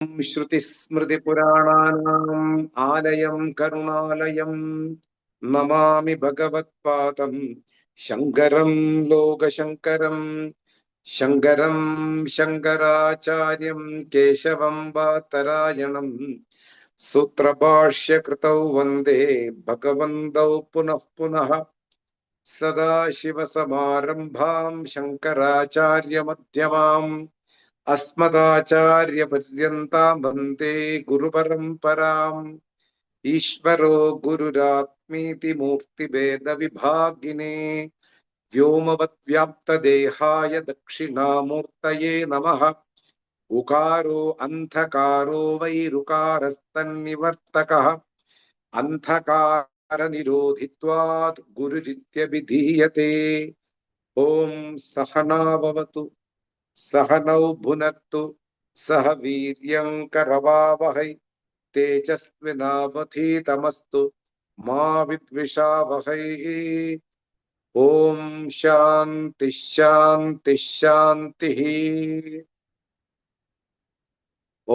श्रुतिस्मृतिपुराणानाम् आलयं करुणालयं नमामि भगवत्पादं शङ्करं लोकशङ्करं शङ्करं शङ्कराचार्यं केशवं वातरायणं सूत्रभाष्यकृतौ वन्दे भगवन्तौ पुनः पुनः सदाशिवसमारम्भां शङ्कराचार्यमध्यमाम् अस्मदाचार्यपर्यन्तां वन्दे गुरुपरम्पराम् ईश्वरो गुरुरात्मीति मूर्तिभेदविभागिने व्योमवद्व्याप्तदेहाय दक्षिणामूर्तये नमः। उकारो अन्धकारो वैरुकारस्तन्निवर्तकः अन्धकारनिरोधित्वात् गुरुरित्यभिधीयते। ॐ सहना भवतु सहनौ भुनक्तु सह वीर्यं करवावहै तेजस्विनावधीतमस्तु मा विद्विषावहै। ॐ शान्ति शान्ति शान्तिः। ॐ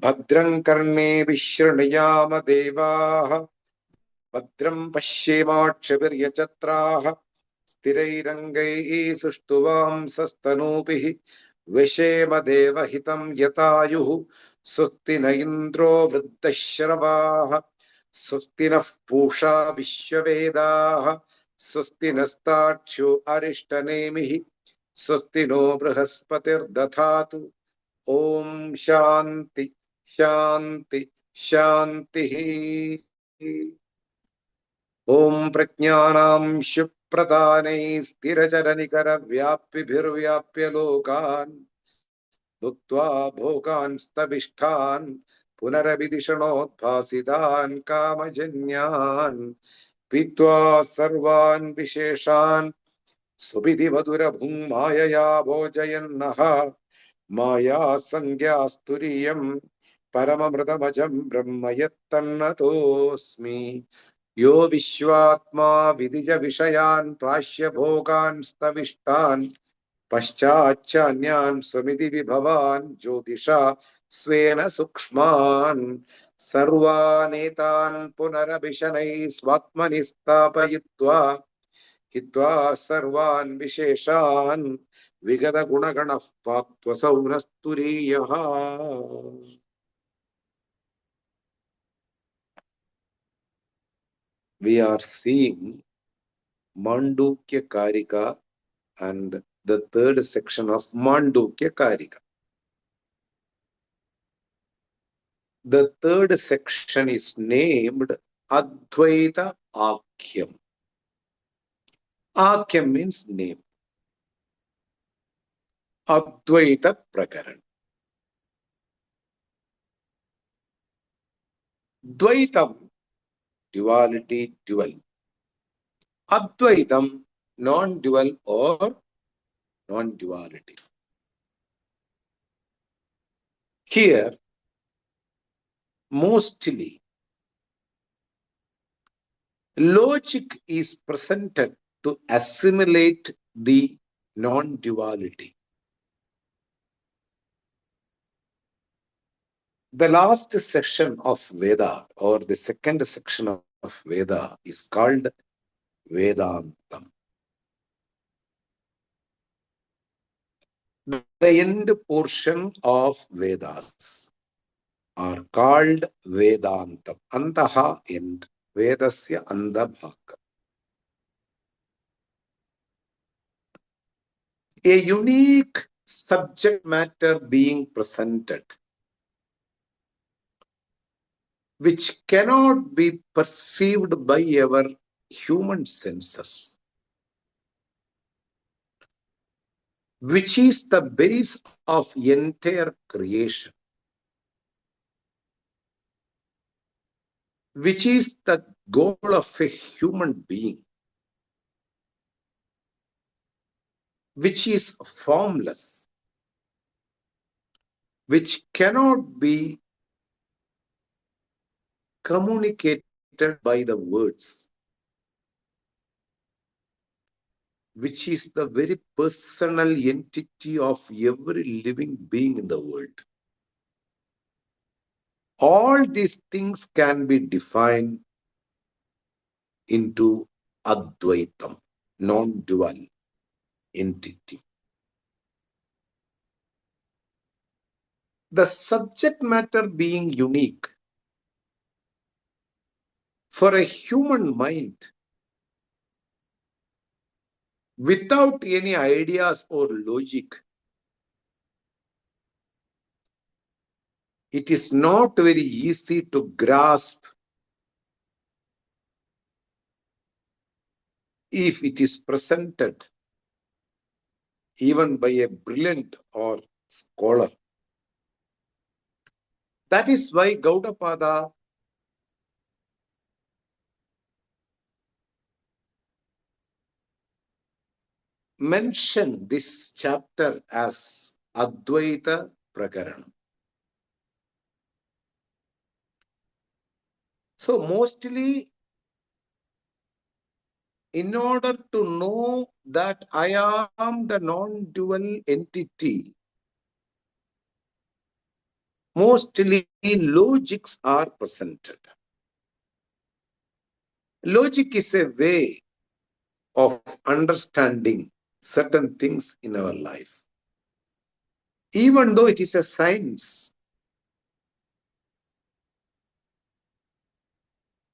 भद्रं कर्णेभिः शृणुयाम देवाः भद्रं पश्येमाक्षभिर्यजत्राः स्थिरैरङ्गैः सुष्ठुवांसस्तनूभिः विषेम देवहितं यतायुः स्वस्ति न इन्द्रो वृद्धश्रवाः स्वस्ति नः पूषा विश्ववेदाः स्वस्ति नस्तार्क्ष्यो अरिष्टनेमिः स्वस्ति नो बृहस्पतिर्दधातु। ॐ शान्ति शान्ति शान्तिः। ॐ प्रज्ञानां शुप्रदानै स्थिरचरनिकरव्याप्तिभिर्व्याप्य लोकान् भुक्त्वा भोगान् स्तविष्ठान् पुनरभिदिषणोद्भासितान् कामजन्यान् पीत्वा सर्वान् विशेषान् सुविधिमधुरभुङ् मायया भोजयन्नः माया संज्ञास्तुरीयं परममृतमजं ब्रह्म यत्तन्नतोऽस्मि। यो विश्वात्मा विदिज विषयान् प्राश्य भोगान् स्तविष्टान् पश्चाच्चान्यान् समिति विभवान् ज्योतिषा स्वेन सूक्ष्मान् सर्वानेतान् पुनरभिशनैः स्वात्मनि स्थापयित्वा हित्वा सर्वान् विशेषान् विगतगुणगणः पात्वसौ नस्तुरीयः। We are seeing Māṇḍūkya kārikā and the third section of Māṇḍūkya kārikā. The third section is named Advaita Ākhyam. Ākhyam means name. Advaita Prakaran. Dvaitam, duality, dual. Advaitam, non-dual or non-duality. Here, mostly, logic is presented to assimilate the non-duality. The last section of Veda, or the second section of Veda, is called Vedantam. The end portion of Vedas are called Vedantam. Antaha end. Vedasya andabhaka. A unique subject matter being presented, which cannot be perceived by our human senses, which is the base of entire creation, which is the goal of a human being, which is formless, which cannot be communicated by the words, which is the very personal entity of every living being in the world. All these things can be defined into Advaitam, non-dual entity. The subject matter being unique for a human mind without any ideas or logic, it is not very easy to grasp if it is presented even by a brilliant or scholar. That is why Gaudapada mentioned this chapter as Advaita Prakaranam. So mostly, in order to know that I am the non-dual entity, mostly logics are presented. Logic is a way of understanding certain things in our life. Even though it is a science,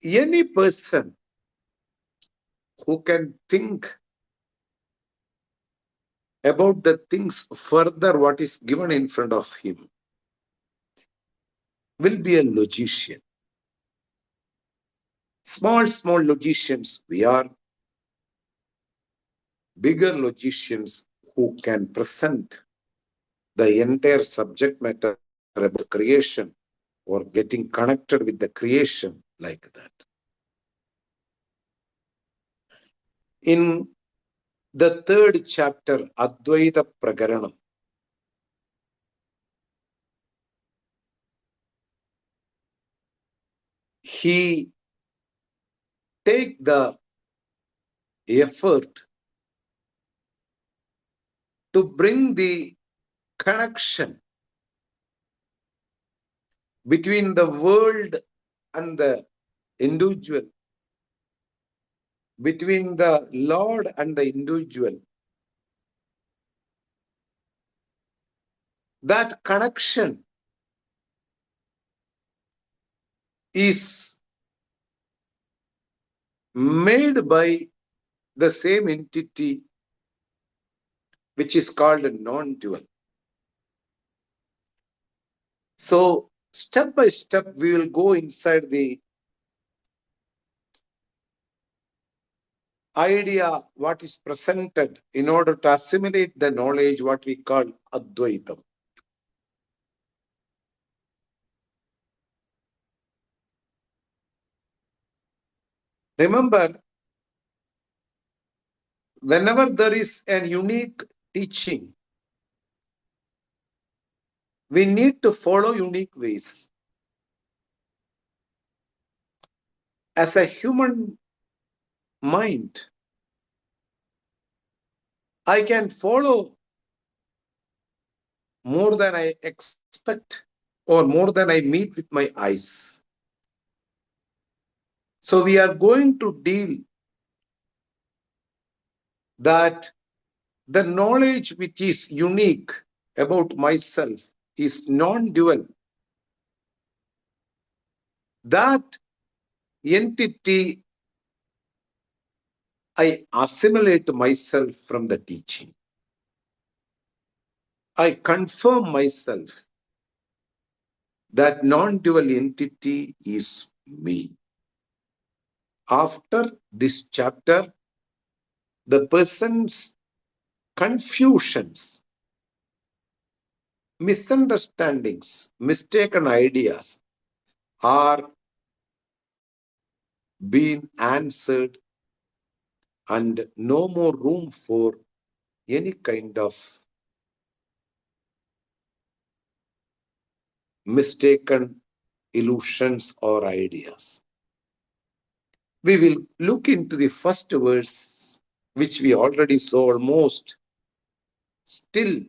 any person who can think about the things further what is given in front of him will be a logician. Small logicians we are, bigger logicians who can present the entire subject matter about creation or getting connected with the creation like that. In the third chapter, Advaita Prakaranam, he take the effort to bring the connection between the world and the individual, between the Lord and the individual. That connection is made by the same entity which is called a non-dual. So step by step we will go inside the idea what is presented in order to assimilate the knowledge what we call Advaitam. Remember, whenever there is a unique teaching, we need to follow unique ways. As a human mind, I can follow more than I expect or more than I meet with my eyes. So we are going to deal that the knowledge which is unique about myself is non-dual. That entity, I assimilate myself from the teaching. I confirm myself that non-dual entity is me. After this chapter, the person's confusions, misunderstandings, mistaken ideas are being answered and no more room for any kind of mistaken illusions or ideas. We will look into the first verse, which we already saw almost. Still,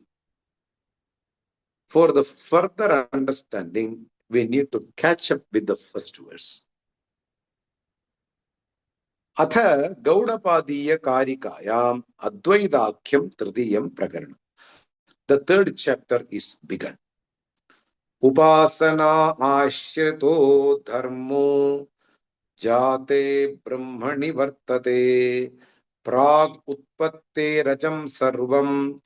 for the further understanding, we need to catch up with the first verse. Atha Gaudapadiya kārikāyam Advaidākhyam Tridiyam Prakaranam. The third chapter is begun. Upasana ashrito dharmo jate brahmani vartate prag utpatte rajam sarvam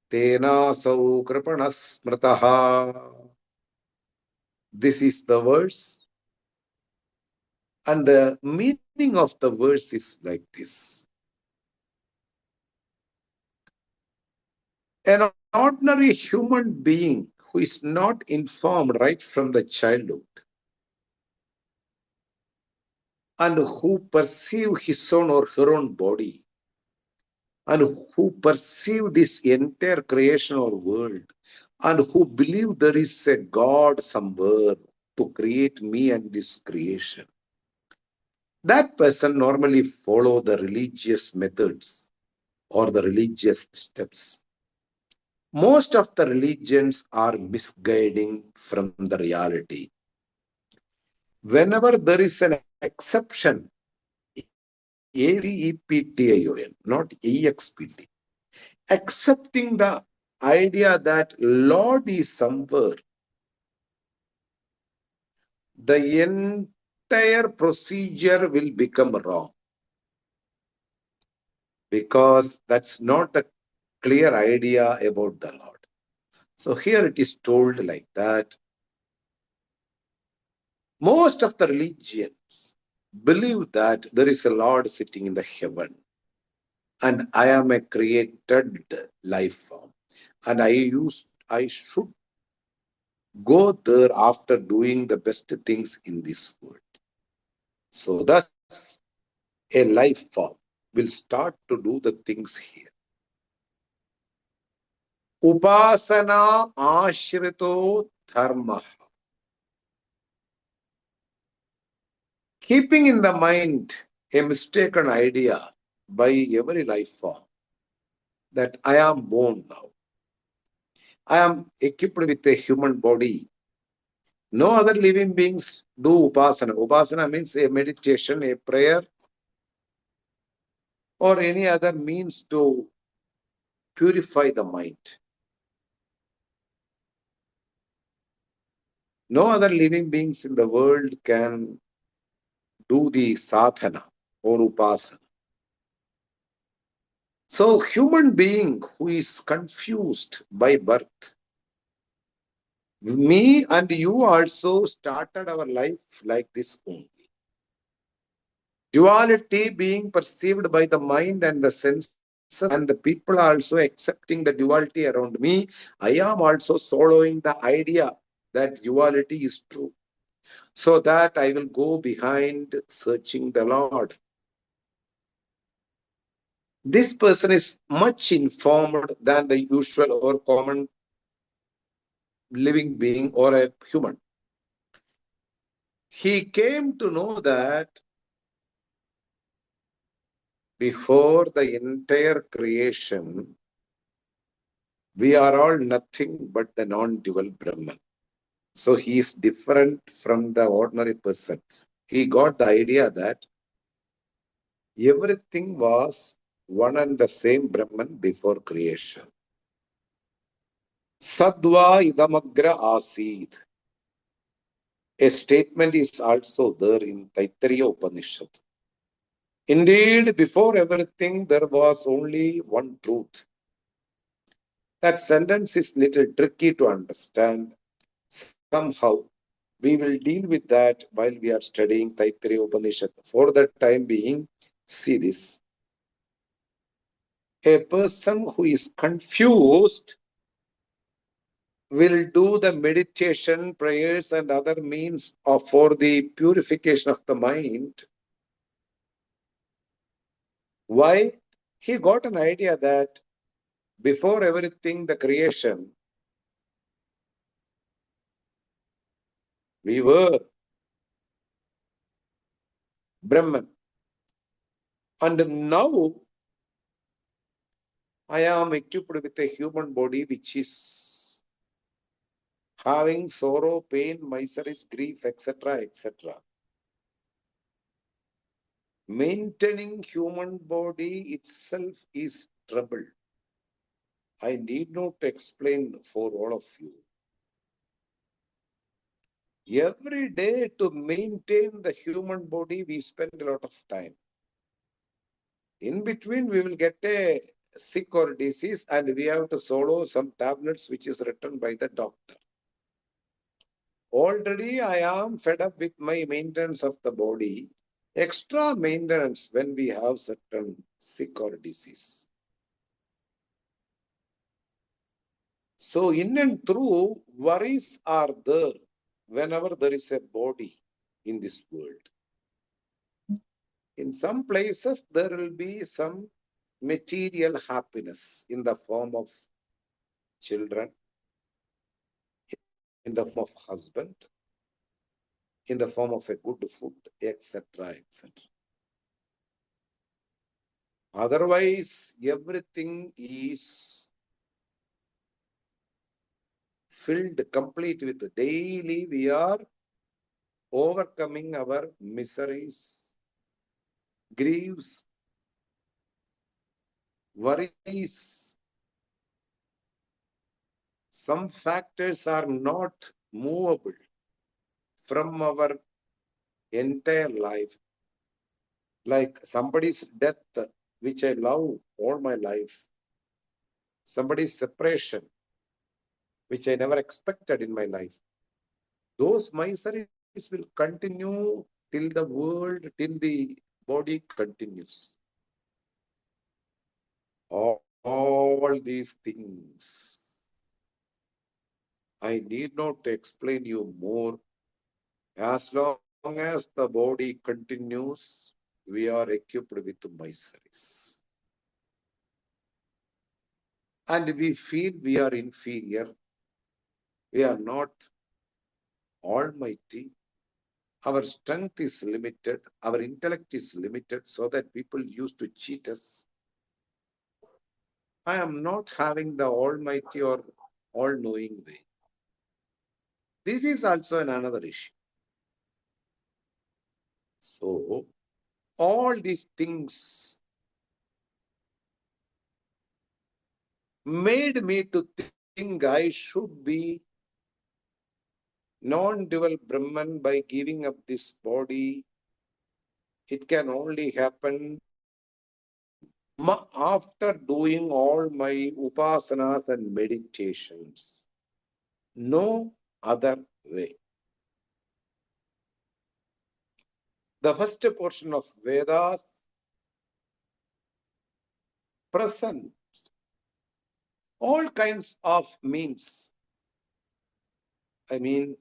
tenasau kripanas smritaha. This is the verse, and the meaning of the verse is like this. An ordinary human being who is not informed right from the childhood and who perceive his own or her own body and who perceive this entire creation or world and who believe there is a God somewhere to create me and this creation. That person normally follow the religious methods or the religious steps. Most of the religions are misguiding from the reality. Whenever there is an exception, A-C-E-P-T-I-O-N, not E-X-P-T, accepting the idea that Lord is somewhere, the entire procedure will become wrong. Because that's not a clear idea about the Lord. So here it is told like that. Most of the religions believe that there is a Lord sitting in the heaven and I am a created life form and I should go there after doing the best things in this world. So thus a life form will start to do the things here. Upasana ashrito dharma. Keeping in the mind a mistaken idea by every life form that I am born now. I am equipped with a human body. No other living beings do upasana. Upasana means a meditation, a prayer, or any other means to purify the mind. No other living beings in the world can do the sadhana or upasana. So human being who is confused by birth, me and you also started our life like this only. Duality being perceived by the mind and the senses, and the people are also accepting the duality around me. I am also swallowing the idea that duality is true, so that I will go behind searching the Lord. This person is much informed than the usual or common living being or a human. He came to know that before the entire creation, we are all nothing but the non-dual Brahman. So he is different from the ordinary person. He got the idea that everything was one and the same Brahman before creation. Sadva idamagra asid. A statement is also there in Taittiriya Upanishad. Indeed, before everything, there was only one truth. That sentence is little tricky to understand. Somehow, we will deal with that while we are studying Taittiriya Upanishad. For the time being, see this. A person who is confused will do the meditation, prayers, and other means for the purification of the mind. Why? He got an idea that before everything, the creation, we were Brahman. And now I am equipped with a human body which is having sorrow, pain, miseries, grief, etc., etc. Maintaining human body itself is trouble. I need not explain for all of you. Every day to maintain the human body, we spend a lot of time. In between, we will get a sick or disease and we have to swallow some tablets which is written by the doctor. Already I am fed up with my maintenance of the body. Extra maintenance when we have certain sick or disease. So in and through, worries are there whenever there is a body in this world. In some places, there will be some material happiness in the form of children, in the form of husband, in the form of a good food, etc., etc. Otherwise, everything is filled complete with daily we are overcoming our miseries, griefs, worries. Some factors are not movable from our entire life, like somebody's death, which I love all my life, somebody's separation, which I never expected in my life. Those miseries will continue till the world, till the body continues. All these things, I need not explain you more. As long as the body continues, we are equipped with miseries. And we feel we are inferior. We are not almighty. Our strength is limited. Our intellect is limited, so that people used to cheat us. I am not having the almighty or all-knowing way. This is also another issue. So, all these things made me to think I should be non-dual Brahman by giving up this body. It can only happen after doing all my upasanas and meditations. No other way. The first portion of Vedas present all kinds of means. I mean,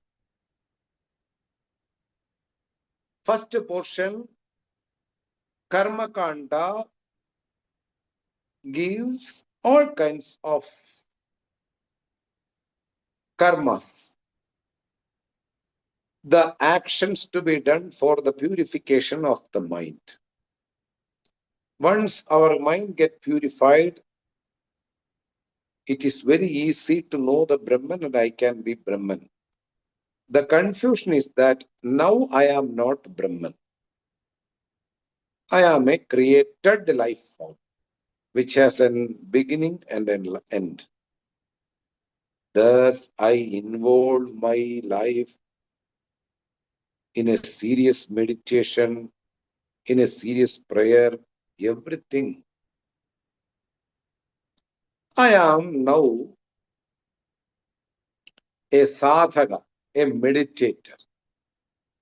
first portion, Karma Kanda, gives all kinds of karmas, the actions to be done for the purification of the mind. Once our mind gets purified, it is very easy to know the Brahman and I can be Brahman. The confusion is that now I am not Brahman. I am a created life form, which has a beginning and an end. Thus, I involve my life in a serious meditation, in a serious prayer, everything. I am now a sadhaka, a meditator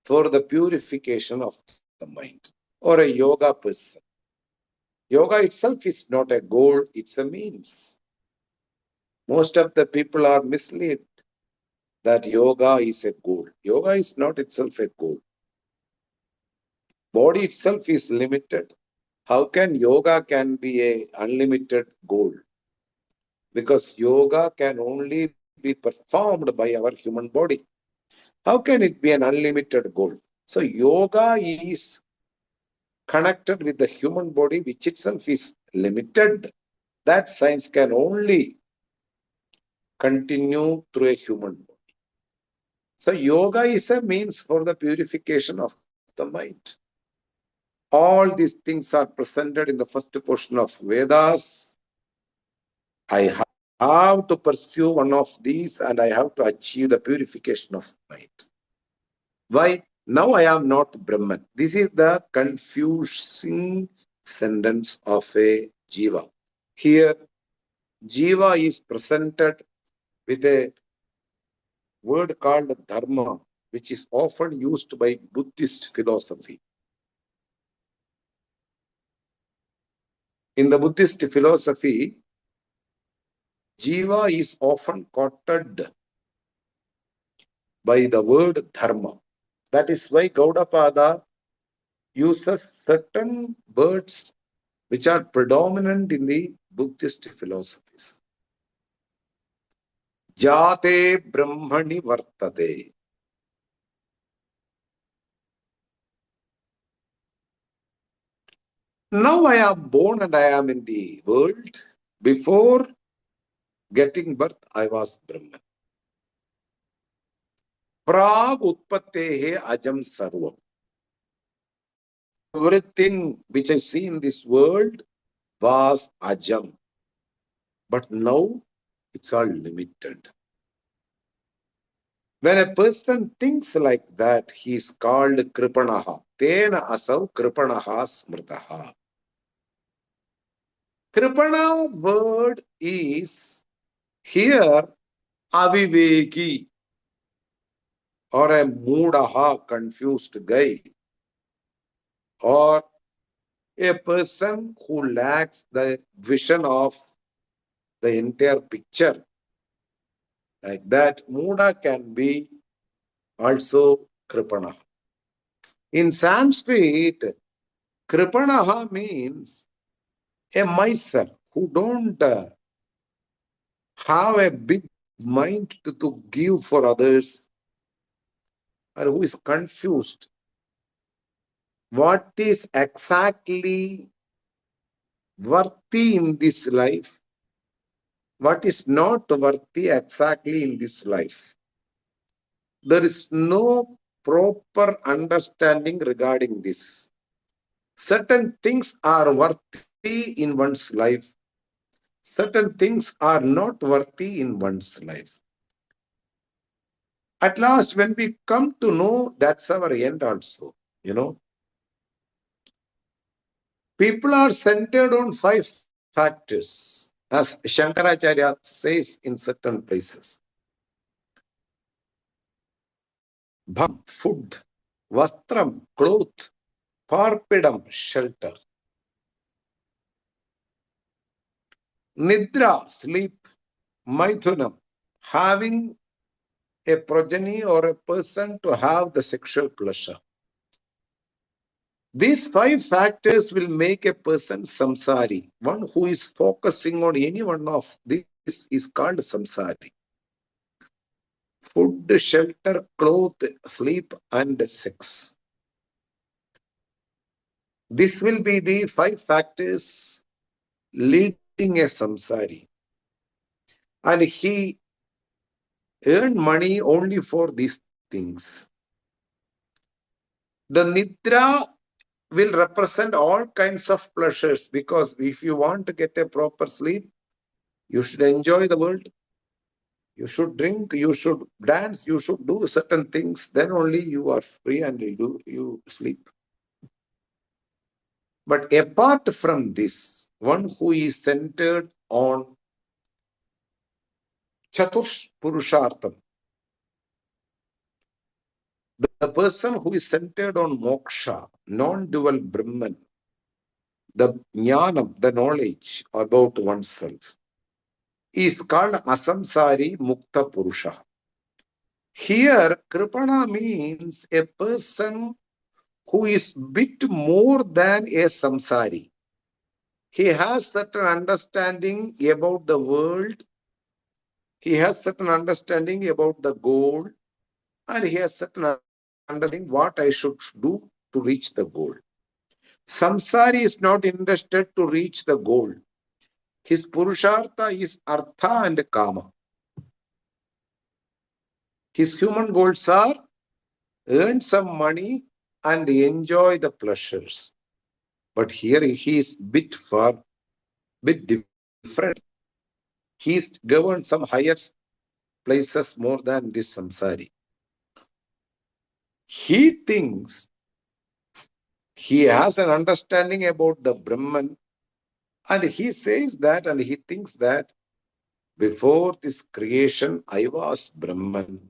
for the purification of the mind, or a yoga person. Yoga itself is not a goal, it's a means. Most of the people are misled that yoga is a goal. Yoga is not itself a goal. Body itself is limited. How can yoga can be a unlimited goal? Because yoga can only be performed by our human body. How can it be an unlimited goal? So yoga is connected with the human body, which itself is limited. That science can only continue through a human body. So yoga is a means for the purification of the mind. All these things are presented in the first portion of Vedas. I have to pursue one of these and I have to achieve the purification of mind. Why? Now I am not Brahman. This is the confusing sentence of a Jiva. Here, Jiva is presented with a word called Dharma, which is often used by Buddhist philosophy. In the Buddhist philosophy, Jiva is often quoted by the word Dharma. That is why Gaudapada uses certain words which are predominant in the Buddhist philosophies. Jate Brahmani Vartade. Now I am born and I am in the world. Before getting birth, I was Brahman. Prag Utpattehe Ajam Sarvam. Everything which I see in this world was Ajam. But now it's all limited. When a person thinks like that, he is called Kripanaha. Tena asav Kripanaha smrtaha. Kripana word is here aviveki or a moodaha, confused guy, or a person who lacks the vision of the entire picture. Like that, Muda can be also Kripanaha. In Sanskrit, Kripanaha means a miser who don't have a big mind to give for others, or who is confused. What is exactly worthy in this life? What is not worthy exactly in this life? There is no proper understanding regarding this. Certain things are worthy in one's life. Certain things are not worthy in one's life. At last, when we come to know, that's our end also, People are centered on 5 factors, as Shankaracharya says in certain places. Bham, food, vastram, cloth, parpidam, shelter. Nidra, sleep, maithunam, having a progeny or a person to have the sexual pleasure. These 5 factors will make a person samsari. One who is focusing on any one of this is called samsari. Food, shelter, cloth, sleep, and sex. This will be the 5 factors leading a samsari. And he earned money only for these things. The nidra will represent all kinds of pleasures, because if you want to get a proper sleep, you should enjoy the world. You should drink, you should dance, you should do certain things. Then only you are free and you sleep. But apart from this, one who is centered on Chatursh Purushartham, the person who is centered on moksha, non-dual Brahman, the jnanam, the knowledge about oneself, is called asamsari mukta purusha. Here, Kripana means a person who is bit more than a samsari. He has certain understanding about the world. He has certain understanding about the goal, and he has certain understanding what I should do to reach the goal. Samsari is not interested to reach the goal. His purushartha is artha and kama. His human goals are earn some money and enjoy the pleasures. But here he is bit different. He is governed some higher places more than this samsari. He thinks he has an understanding about the Brahman, and he says that and he thinks that before this creation I was Brahman.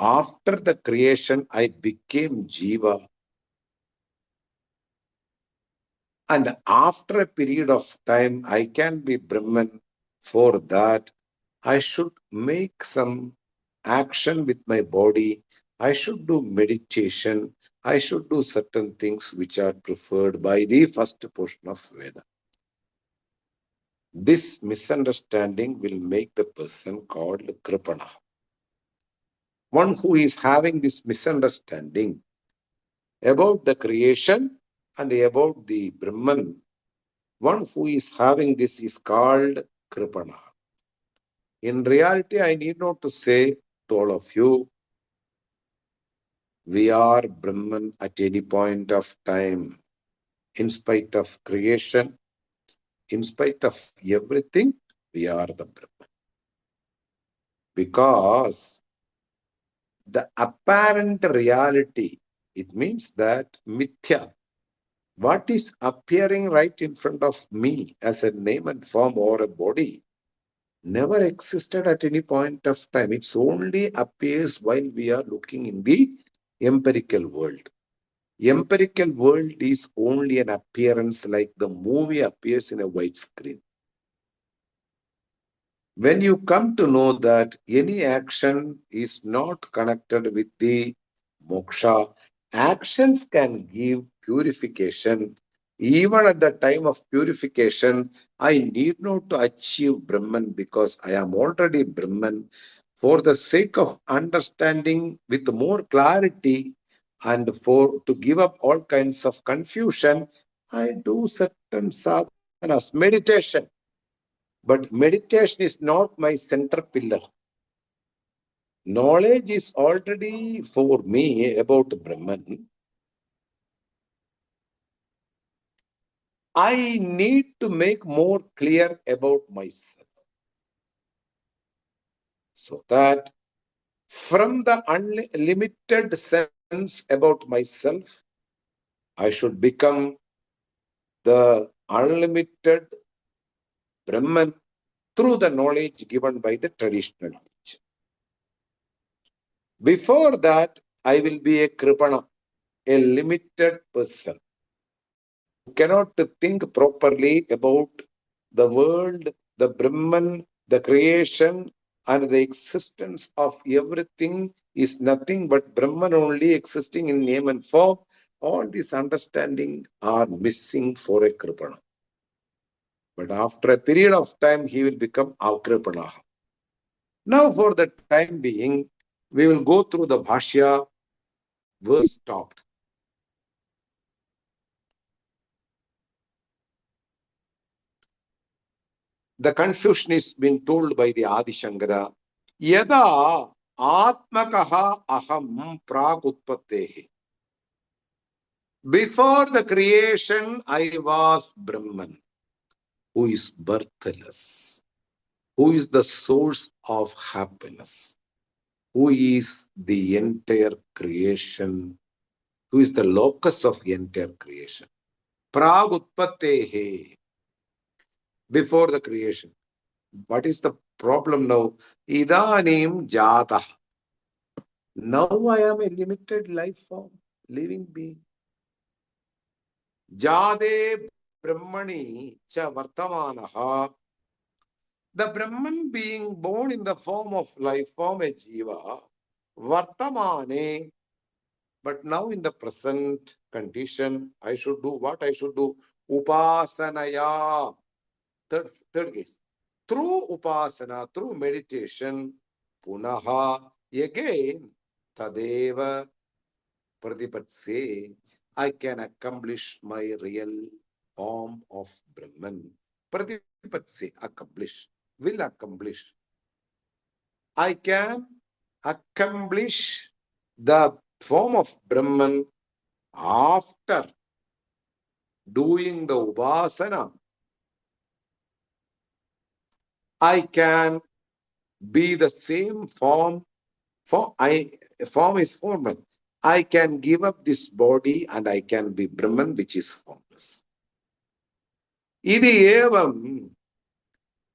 After the creation I became Jiva. And after a period of time I can be Brahman. For that I should make some action with my body. I should do meditation. I should do certain things which are preferred by the first portion of Veda. This misunderstanding will make the person called Kripana. One who is having this misunderstanding about the creation and about the Brahman, one who is having this is called Kripana. In reality, I need not to say to all of you, we are Brahman at any point of time, in spite of creation, in spite of everything, we are the Brahman. Because the apparent reality, it means that mithya, what is appearing right in front of me as a name and form or a body, never existed at any point of time. It only appears while we are looking in the empirical world. Empirical world is only an appearance like the movie appears in a white screen. When you come to know that any action is not connected with the moksha, actions can give purification. Even at the time of purification, I need not to achieve Brahman because I am already Brahman. For the sake of understanding with more clarity and for to give up all kinds of confusion, I do certain sadhanas, meditation. But meditation is not my center pillar. Knowledge is already for me about Brahman. I need to make more clear about myself. So that from the unlimited sense about myself, I should become the unlimited Brahman through the knowledge given by the traditional teacher. Before that, I will be a Kripana, a limited person who cannot think properly about the world, the Brahman, the creation, and the existence of everything is nothing but Brahman only existing in name and form. All these understanding are missing for a Kripana. But after a period of time, he will become Akripana. Now, for the time being, we will go through the Bhashya where we stopped. The confusion is being told by the Adi Shankara. Yada Atmakaha Aham Pragutpatehi. Before the creation, I was Brahman, who is birthless, who is the source of happiness, who is the entire creation, who is the locus of entire creation. Pragutpatehi. Before the creation. What is the problem now? Idanim jata. Now I am a limited life form, living being. Jade Brahmani cha vartamanaha. The Brahman being born in the form of life form, a jiva, vartamane. But now in the present condition, I should do what I should do? Upasanaya. Third case. Through upasana, through meditation, punaha, again, tadeva pratipatse, I can accomplish my real form of Brahman. Pratipatse, accomplish, will accomplish. I can accomplish the form of Brahman after doing the upasana, I can be the same form. Form is formal. I can give up this body and I can be Brahman, which is formless. Idi evam,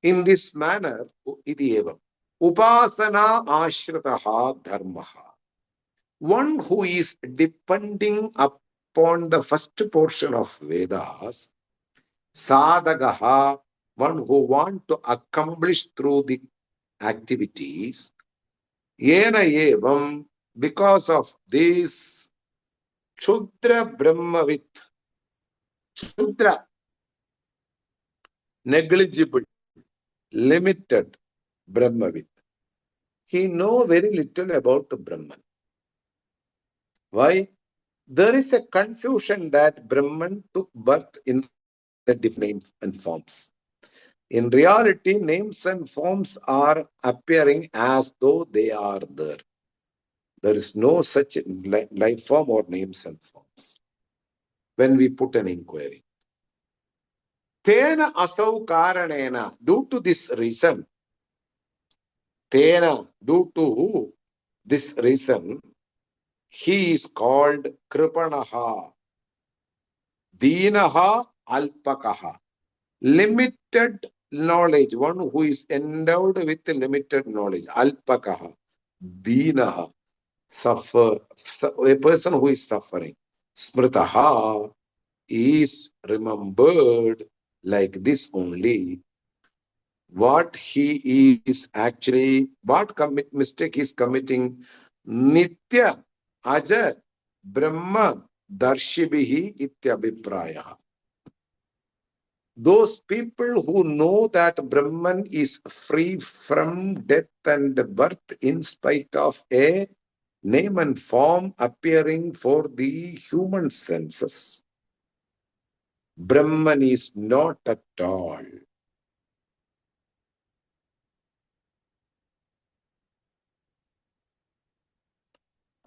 in this manner, idi evam, upasana ashrataha dharmaha. One who is depending upon the first portion of Vedas, sadhagaha, one who want to accomplish through the activities, yena evam, because of this, Shudra Brahmavit, Shudra, negligible, limited Brahmavit. He know very little about the Brahman. Why? There is a confusion that Brahman took birth in the different names and forms. In reality, names and forms are appearing as though they are there. There is no such life form or names and forms when we put an inquiry. Tena asau karanena, due to this reason, Tena, due to this reason, he is called Kripanaha, Dinaha, Alpakaha. Limited knowledge, one who is endowed with limited knowledge, Alpakaha, Dinaha, a person who is suffering. Smritaha is remembered like this only. What he is actually, what mistake he is committing, Nitya Aja Brahma Darshibhihi Ityabhipraya. Those people who know that Brahman is free from death and birth in spite of a name and form appearing for the human senses. Brahman is not at all.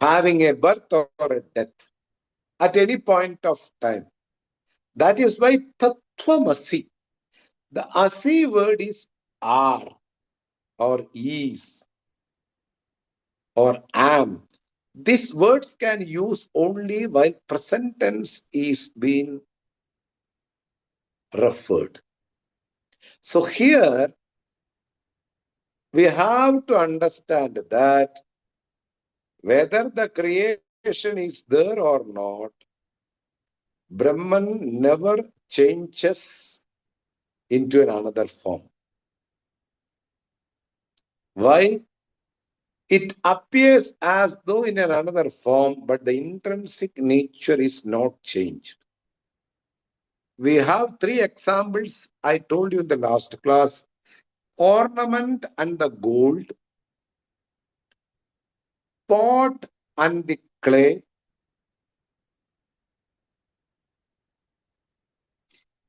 Having a birth or a death at any point of time. That is why Tattvamasi, the Asi word is are or is or am. These words can use only while present tense is being referred. So here we have to understand that whether the creation is there or not, Brahman never changes into another form. Why? It appears as though in another form, but the intrinsic nature is not changed. We have three examples I told you in the last class. Ornament and the gold, pot and the clay.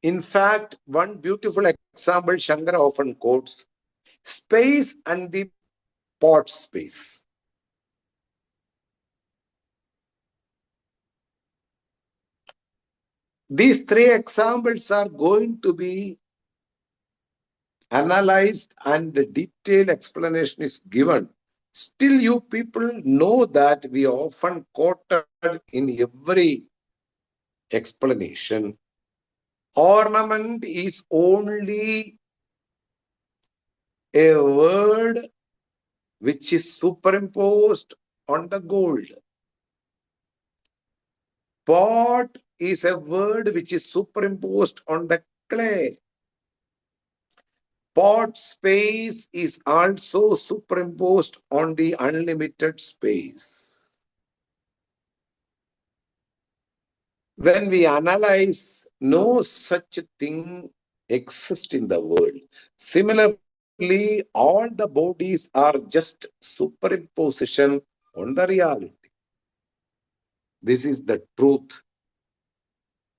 In fact, one beautiful example Shankara often quotes, space and the pot space. These three examples are going to be analyzed and the detailed explanation is given. Still, you people know that we often quoted in every explanation. Ornament is only a word which is superimposed on the gold. Pot is a word which is superimposed on the clay. Pot space is also superimposed on the unlimited space. When we analyze, no such thing exists in the world. Similarly, all the bodies are just superimposition on the reality. This is the truth.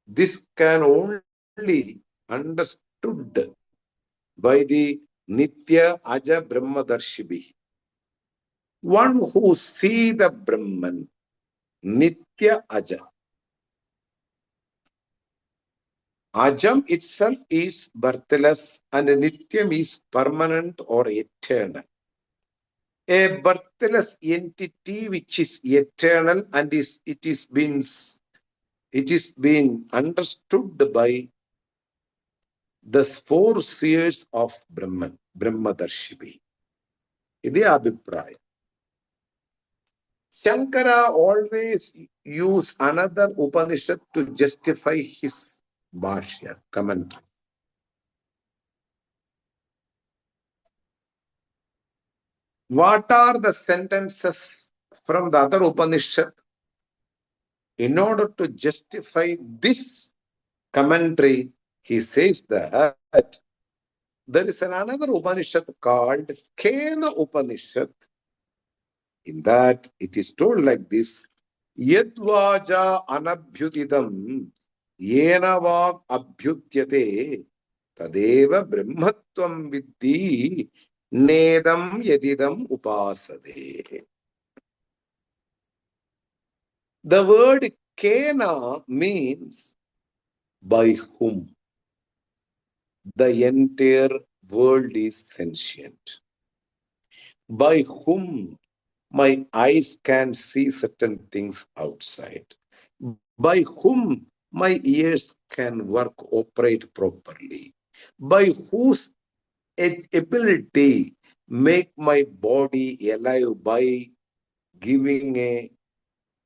This can only understood by the Nitya Aja Brahmadarshibi. One who see the Brahman, Nitya Aja. Ajam itself is birthless and Nityam is permanent or eternal. A birthless entity which is eternal and it is been understood by the four seers of Brahman, Brahmadarshibhi. This is Abhipraya. Shankara always use another Upanishad to justify his Bhashya, commentary. What are the sentences from the other Upanishad? In order to justify this commentary, he says that there is another Upanishad called Kena Upanishad. In that, it is told like this: Yadvaja anabhyutidam yenavag abhyutyate tadeva brahmatvam viddhi nedam yadidam upasade. The word Kena means by whom. The entire world is sentient. By whom my eyes can see certain things outside. By whom my ears can operate properly. By whose ability make my body alive by giving a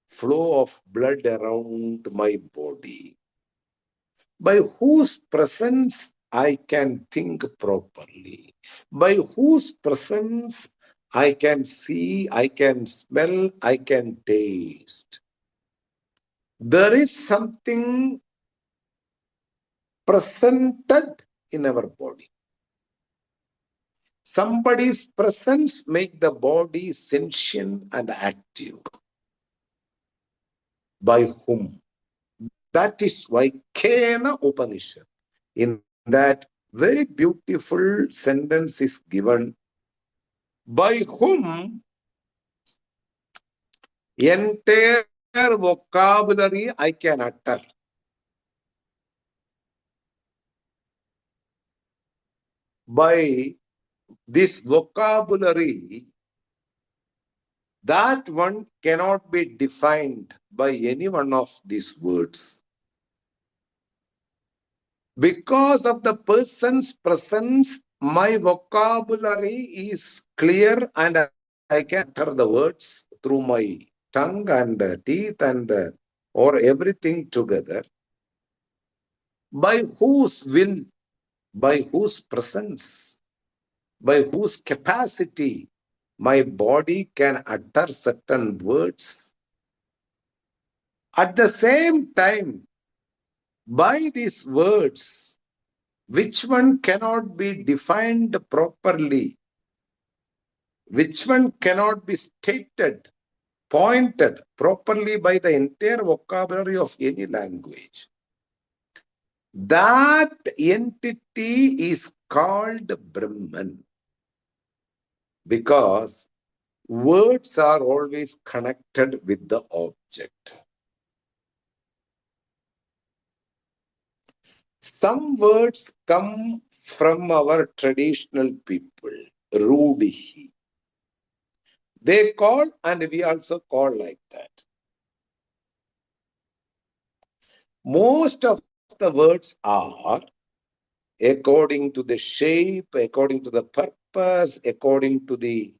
flow of blood around my body. By whose presence I can think properly. By whose presence I can see, I can smell, I can taste. There is something presented in our body. Somebody's presence make the body sentient and active. By whom? That is why Kena Upanishad, in that very beautiful sentence is given, by whom entire vocabulary I can utter. By this vocabulary, that one cannot be defined by any one of these words. Because of the person's presence, my vocabulary is clear and I can utter the words through my tongue and teeth and or everything together. By whose will, by whose presence, by whose capacity my body can utter certain words. At the same time, by these words, which one cannot be defined properly, which one cannot be stated, pointed properly by the entire vocabulary of any language. That entity is called Brahman, because words are always connected with the object. Some words come from our traditional people, Rudihi. They call and we also call like that. Most of the words are according to the shape, according to the purpose, according to the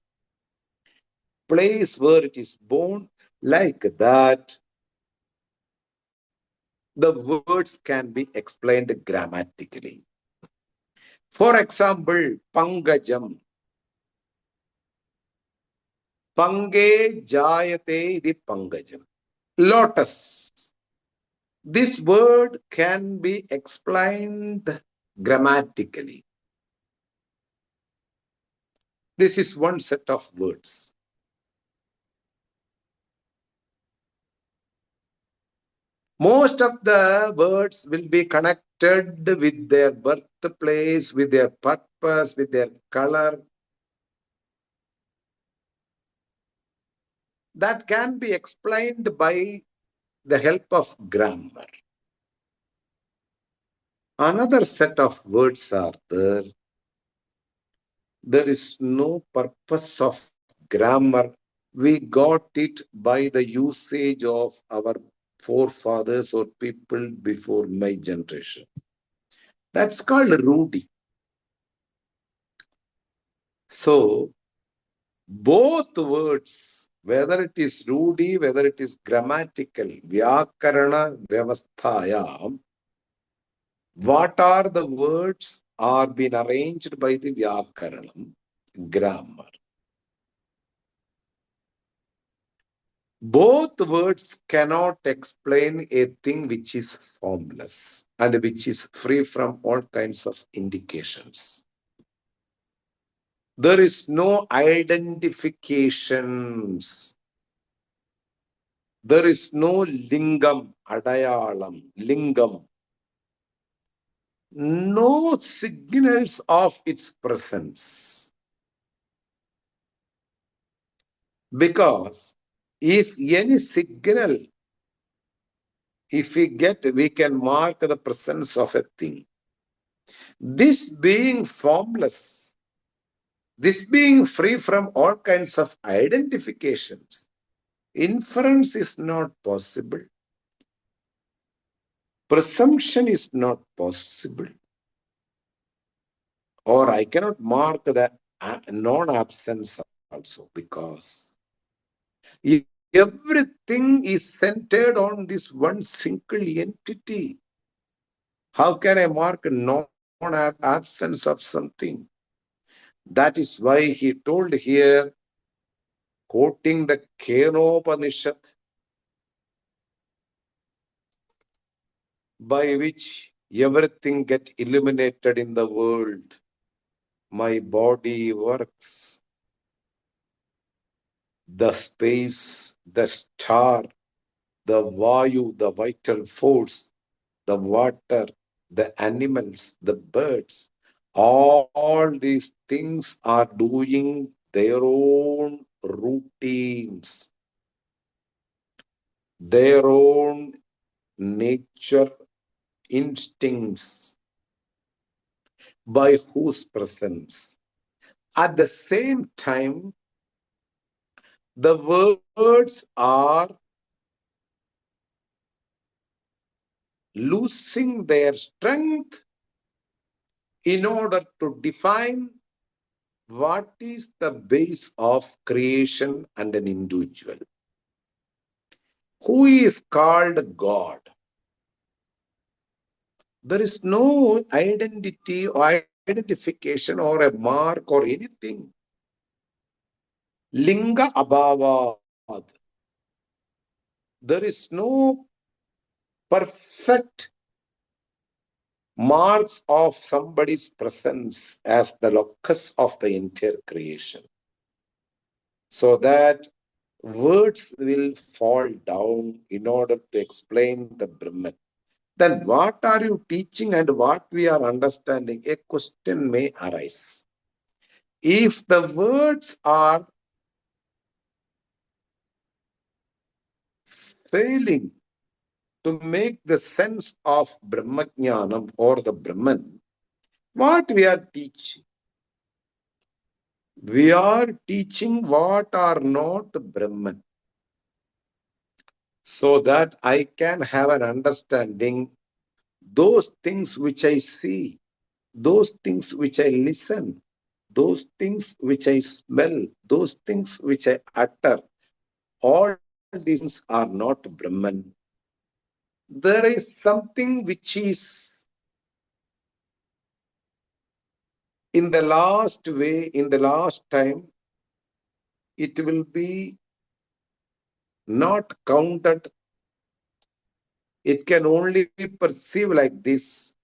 place where it is born, like that. The words can be explained grammatically. For example, Pangajam. Pange jayate iti Pangajam. Lotus. This word can be explained grammatically. This is one set of words. Most of the words will be connected with their birthplace, with their purpose, with their color. that can be explained by the help of grammar. Another set of words are there. There is no purpose of grammar. We got it by the usage of our forefathers or people before my generation. That's called Rudy. So, both words, whether it is Rudy, whether it is grammatical, Vyakarana, Vyavasthayam, what are the words are being arranged by the Vyakaranam, grammar. Both words cannot explain a thing which is formless and which is free from all kinds of indications. There is no identifications. There is no lingam, adayalam, lingam. No signals of its presence. Because if any signal, if we get, we can mark the presence of a thing. This being formless, this being free from all kinds of identifications, inference is not possible. Presumption is not possible. Or I cannot mark the non-absence also, because everything is centered on this one single entity. How can I mark a non-absence of something? That is why he told here, quoting the Upanishad, by which everything gets illuminated in the world. My body works. The space, the star, the vayu, the vital force, the water, the animals, the birds, all these things are doing their own routines, their own nature instincts, by whose presence. At the same time, the words are losing their strength in order to define what is the base of creation and an individual. Who is called God? There is no identity or identification or a mark or anything. Linga abhavad. There is no perfect marks of somebody's presence as the locus of the entire creation. So that words will fall down in order to explain the Brahman. Then what are you teaching and what we are understanding? A question may arise. If the words are failing to make the sense of Brahmajnanam or the Brahman, what we are teaching? We are teaching what are not Brahman, so that I can have an understanding. Those things which I see, those things which I listen, those things which I smell, those things which I utter, all these things are not Brahman. There is something which is in the last way, in the last time, it will be not counted. It can only be perceived like this.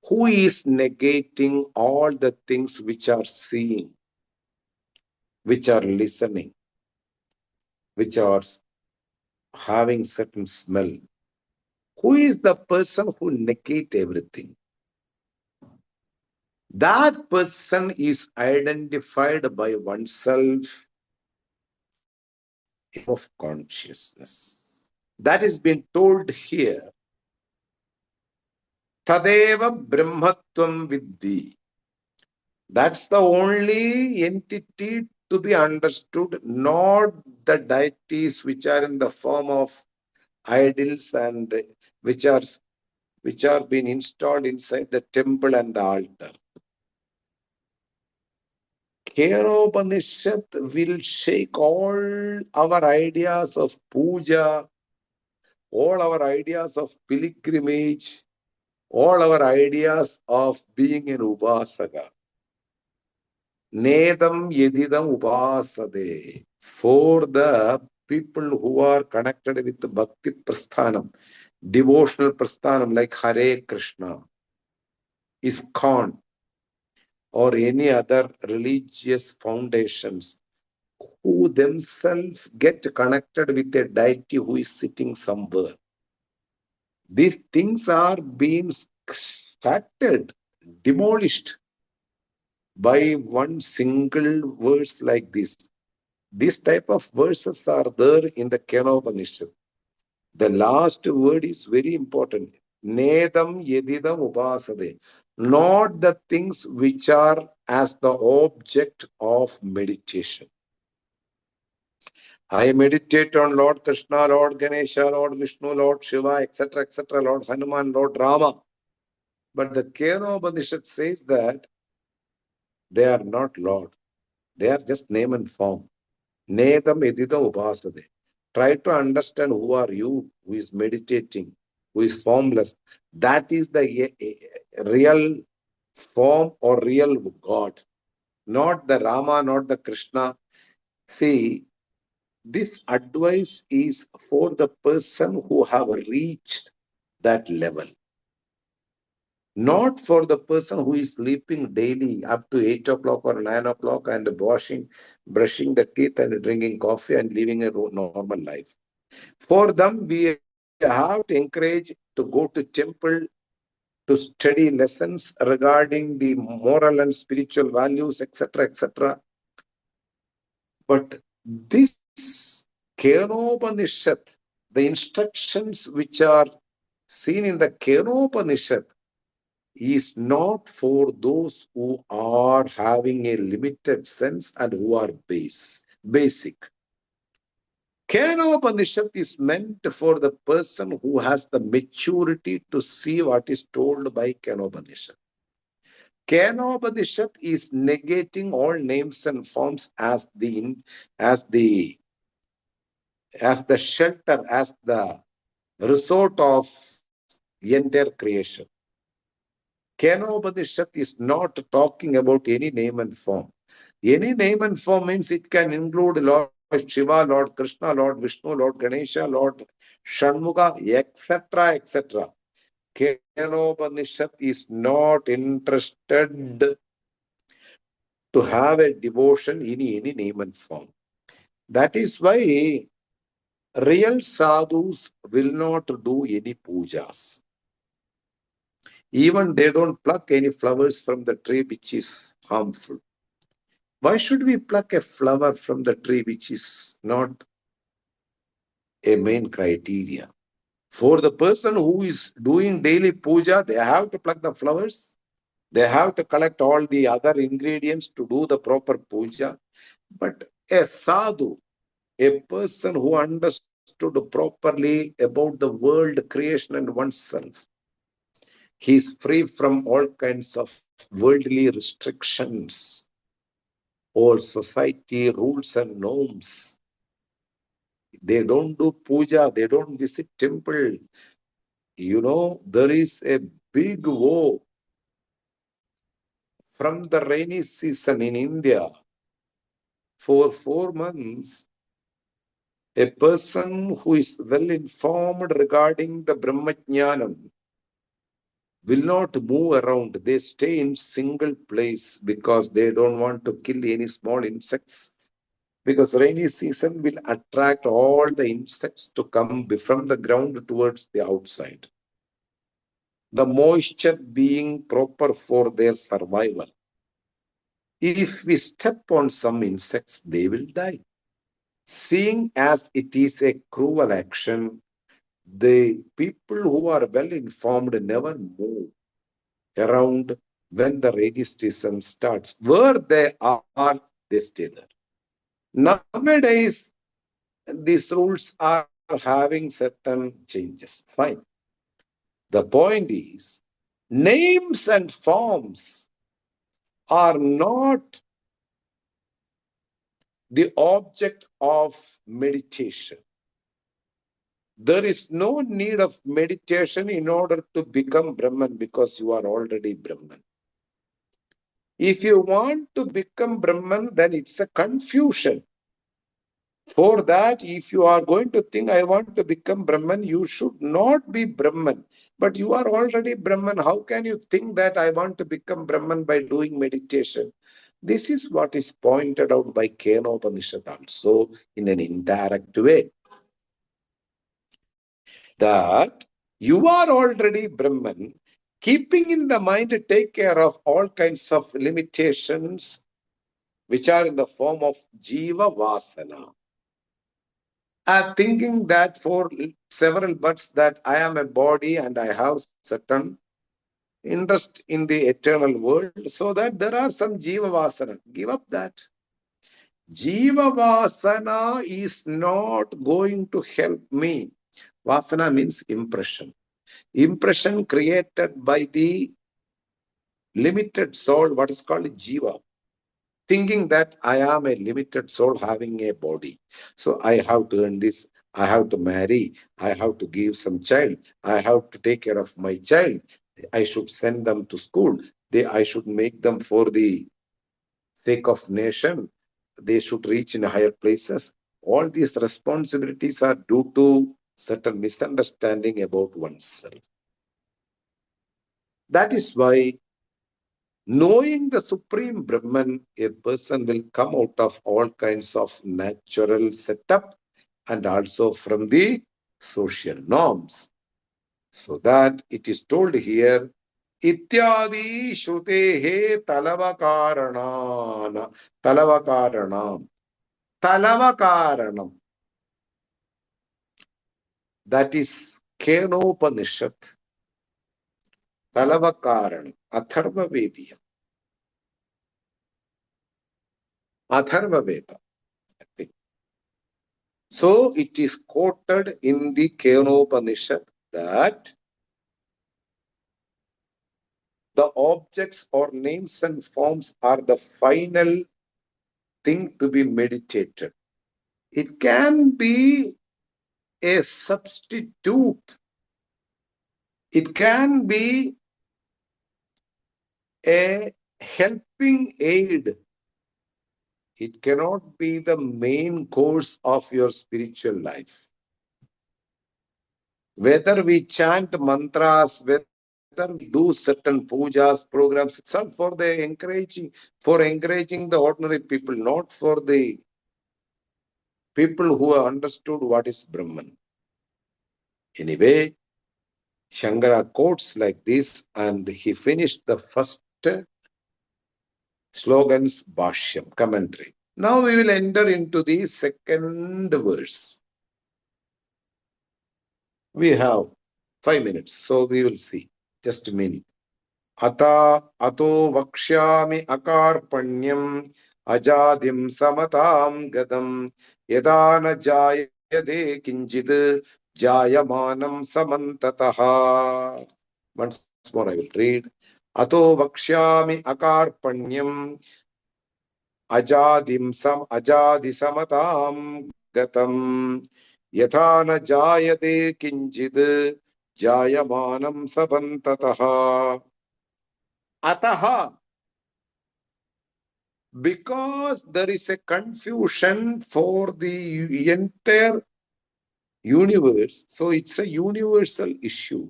Who is negating all the things which are seeing, which are listening, which are having certain smell? Who is the person who negates everything? That person is identified by oneself of consciousness. That is being told here. Tadeva Brahmatvam Viddhi. That's the only entity to be understood, not the deities which are in the form of idols and which are being installed inside the temple and the altar. Upanishad will shake all our ideas of puja, all our ideas of pilgrimage, all our ideas of being an upasaka. Nedam yedidam upasade. For the people who are connected with the Bhakti Prasthanam, devotional Prasthanam like Hare Krishna, ISKCON, or any other religious foundations, who themselves get connected with a deity who is sitting somewhere. These things are being shattered, demolished by one single verse like this. These type of verses are there in the Upanishad. The last word is very important. Nedam yedidam upasade. Not the things which are as the object of meditation. I meditate on Lord Krishna, Lord Ganesha, Lord Vishnu, Lord Shiva, etc., Lord Hanuman, Lord Rama. But the Upanishad says that they are not Lord. They are just name and form. Nedam edidam upasade. Try to understand who are you, who is meditating, who is formless. That is the real form or real God. Not the Rama, not the Krishna. See, this advice is for the person who have reached that level. Not for the person who is sleeping daily up to 8 o'clock or 9 o'clock and brushing the teeth and drinking coffee and living a normal life. For them, we have to encourage to go to temple to study lessons regarding the moral and spiritual values, etc. But this Upanishad, the instructions which are seen in the Upanishad, is not for those who are having a limited sense and who are basic. Upanishad is meant for the person who has the maturity to see what is told by Upanishad. Upanishad is negating all names and forms as the shelter, as the resort of entire creation. Upanishad is not talking about any name and form. Any name and form means it can include Lord Shiva, Lord Krishna, Lord Vishnu, Lord Ganesha, Lord Shanmuga, etc. Upanishad is not interested to have a devotion in any name and form. That is why real sadhus will not do any pujas. Even they don't pluck any flowers from the tree which is harmful. Why should we pluck a flower from the tree which is not a main criteria? For the person who is doing daily puja, they have to pluck the flowers. They have to collect all the other ingredients to do the proper puja. But a sadhu, a person who understood properly about the world, creation and oneself, he is free from all kinds of worldly restrictions, all society rules and norms. They don't do puja, they don't visit temple. There is a big woe from the rainy season in India. For 4 months, a person who is well informed regarding the Brahmajnanam will not move around. They stay in single place because they don't want to kill any small insects. Because rainy season will attract all the insects to come from the ground towards the outside. The moisture being proper for their survival. If we step on some insects, they will die. Seeing as it is a cruel action, the people who are well informed never move around when the ragistism starts. Where they are, they stay there. Nowadays, these rules are having certain changes. Fine. The point is, names and forms are not the object of meditation. There is no need of meditation in order to become Brahman because you are already Brahman. If you want to become Brahman, then it's a confusion. For that, if you are going to think, I want to become Brahman, you should not be Brahman. But you are already Brahman. How can you think that I want to become Brahman by doing meditation? This is what is pointed out by Kena Upanishad also in an indirect way. That you are already Brahman, keeping in the mind to take care of all kinds of limitations which are in the form of Jiva Vasana. Thinking that for several births that I am a body and I have certain interest in the eternal world, so that there are some Jiva Vasana. Give up that. Jiva Vasana is not going to help me. Vasana means impression. Impression created by the limited soul, what is called Jiva. Thinking that I am a limited soul having a body. So I have to earn this, I have to marry, I have to give some child, I have to take care of my child, I should send them to school, I should make them for the sake of nation, they should reach in higher places. All these responsibilities are due to certain misunderstanding about oneself. That is why knowing the Supreme Brahman, a person will come out of all kinds of natural setup and also from the social norms. So that it is told here, Ityadi Shrutehe Talavakaranam. Talavakaranam. Talavakaranam. That is Kenopanishad. Talavakaranam. Atharva Vediyam. Atharva Veda. I think. So it is quoted in the Kenopanishad that the objects or names and forms are the final thing to be meditated. It can be a substitute. It can be a helping aid. It cannot be the main course of your spiritual life. Whether we chant mantras, whether we do certain pujas, programs, it's all for the encouraging the ordinary people, not for the people who have understood what is Brahman. Anyway, Shankara quotes like this, and he finished the first slogan's bhashyam, commentary. Now we will enter into the second verse. We have 5 minutes, so we will see. Just a minute. अतो वक्ष्यामि अकार्पण्यम् अजादिं समतां गतम् यदा न जायते किञ्चित् जायमानं समन्ततः. Once more I will read. अतो वक्ष्यामि अकार्पण्यम् अजादि समतां गतम् यथा न जायते किञ्चित् जायमानं समन्ततः. Ataha, because there is a confusion for the entire universe, so it's a universal issue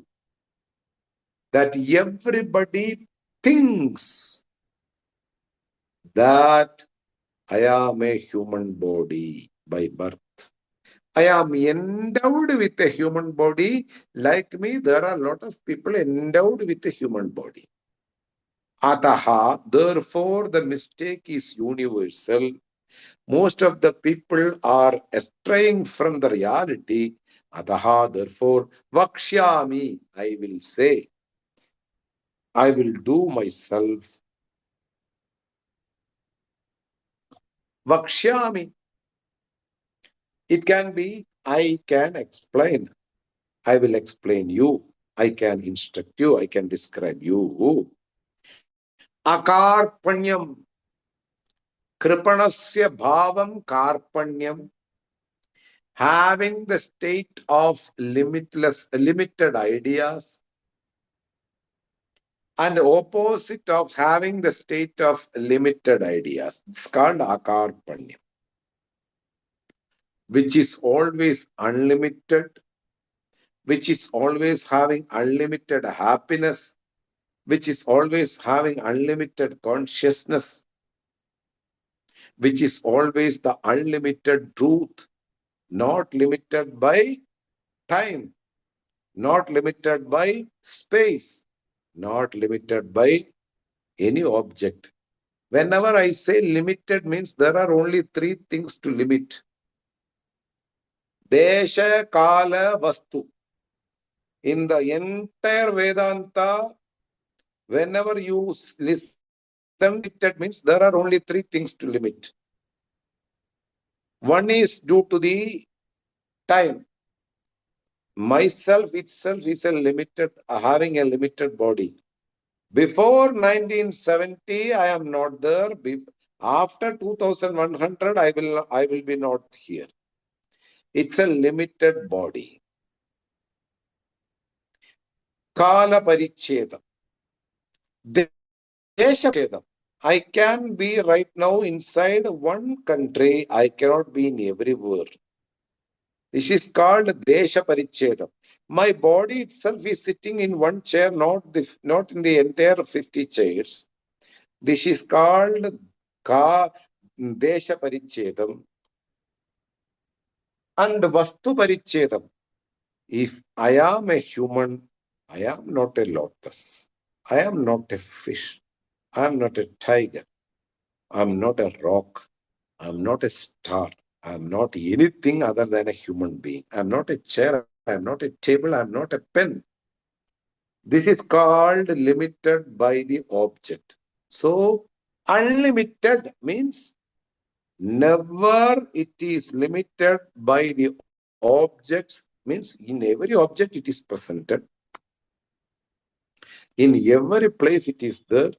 that everybody thinks that I am a human body by birth. I am endowed with a human body. Like me, there are a lot of people endowed with a human body. Ataha, therefore the mistake is universal. Most of the people are straying from the reality. Ataha, therefore, vakshyami, I will say, I will do myself. Vakshyami. It can be, I can explain. I will explain you. I can instruct you. I can describe you. Akarpanyam. Kripanasya bhavam karpanyam. Having the state of limited ideas, and opposite of having the state of limited ideas. It's called akarpanyam, which is always unlimited, which is always having unlimited happiness, which is always having unlimited consciousness, which is always the unlimited truth, not limited by time, not limited by space, not limited by any object. Whenever I say limited means there are only three things to limit. Desha, Kala, Vastu. In the entire Vedanta, whenever you listen limited means there are only three things to limit. One is due to the time. Myself itself is a limited, having a limited body. Before 1970, I am not there. After 2100, I will be not here. It's a limited body. Kala parichedam. Desha parichedam. I can be right now inside one country. I cannot be in everywhere. This is called Desha Parichedam. My body itself is sitting in one chair, not in the entire 50 chairs. This is called Desha Parichedam. And Vastu Parichedam. If I am a human, I am not a lotus. I am not a fish. I am not a tiger. I am not a rock. I am not a star. I am not anything other than a human being. I am not a chair. I am not a table. I am not a pen. This is called limited by the object. So, unlimited means never it is limited by the objects, means in every object it is presented. In every place it is there.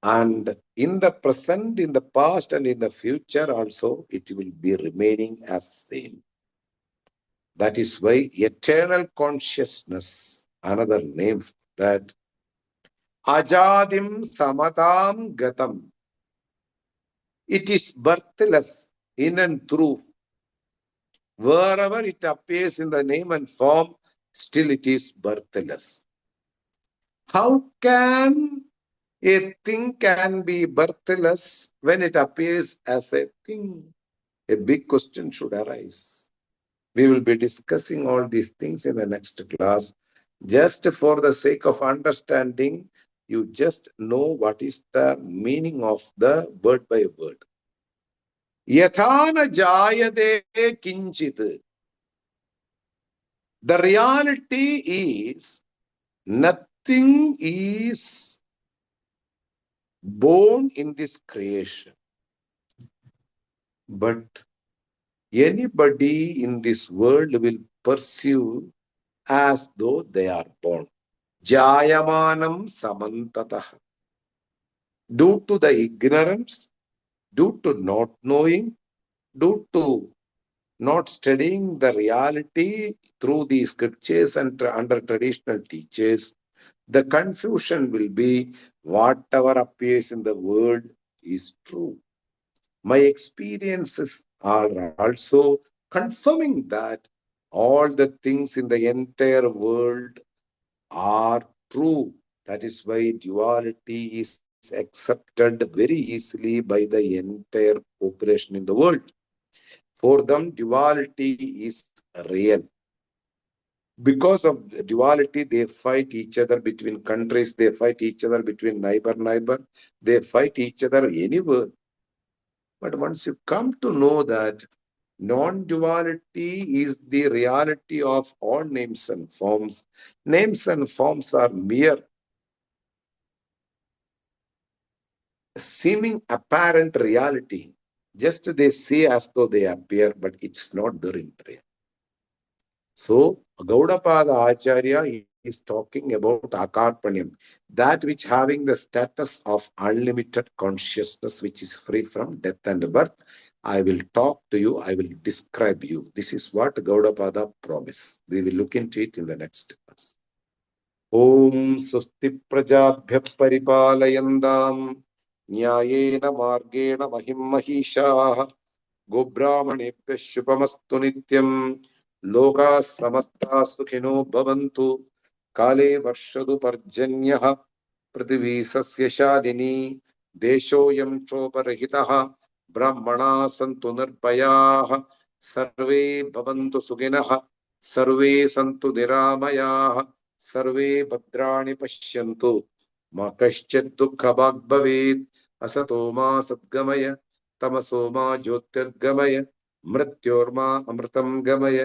And in the present, in the past, and in the future also, it will be remaining as same. That is why eternal consciousness, another name for that, ajadim samatam gatam. It is birthless in and through. Wherever it appears in the name and form, still it is birthless. How can a thing can be birthless when it appears as a thing? A big question should arise. We will be discussing all these things in the next class. Just for the sake of understanding, you just know what is the meaning of the word by word. Yathana jayate kinchit. The reality is nothing is born in this creation. But anybody in this world will pursue as though they are born. Jayamanam samantatah. Due to the ignorance, due to not knowing, due to not studying the reality through the scriptures and under traditional teachers, the confusion will be whatever appears in the world is true. My experiences are also confirming that all the things in the entire world are true. That is why duality is accepted very easily by the entire population in the world. For them, duality is real. Because of duality, they fight each other between countries, they fight each other between neighbor, they fight each other anywhere. But once you come to know that non-duality is the reality of all names and forms, names and forms are mere seeming apparent reality. Just they see as though they appear, but it's not there in reality. So, Gaudapada Acharya is talking about Akarpanyam, that which having the status of unlimited consciousness, which is free from death and birth. I will talk to you, I will describe you. This is what Gaudapada promised. We will look into it in the next class. Om Swasti Prajabhya Paripalayantam Nyayena Margena Mahim Mahisha Gobrahmanebhya Shubhamastu Nityam Loka Samasta Sukhino Bhavantu Kale Varshadu Parjanyah Prithvi Sasya Shadini Deshoyam Choparahitaha Brahmana Santu Nirbayah Sarve Bhavantu Suginaha Sarve Santu Niramayah Sarve Bhadrani Pashyantu Ma Kaschid Dukkha Bhag Bhavet Asato Ma Sadgamaya तमसो मा ज्योतिर्गमय मृत्योर्मा अमृतं गमय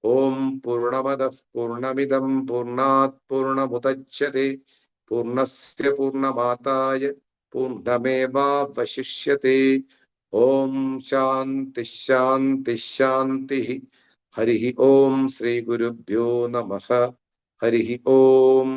ओम पूर्णमदः पूर्णमिदं पूर्णात् पूर्णमुदच्यते पूर्णस्य पूर्णमादाय पूर्णमेवावशिष्यते ओम शांति शांति शांति हरि ओम श्री गुरुभ्यो नमः हरि ओम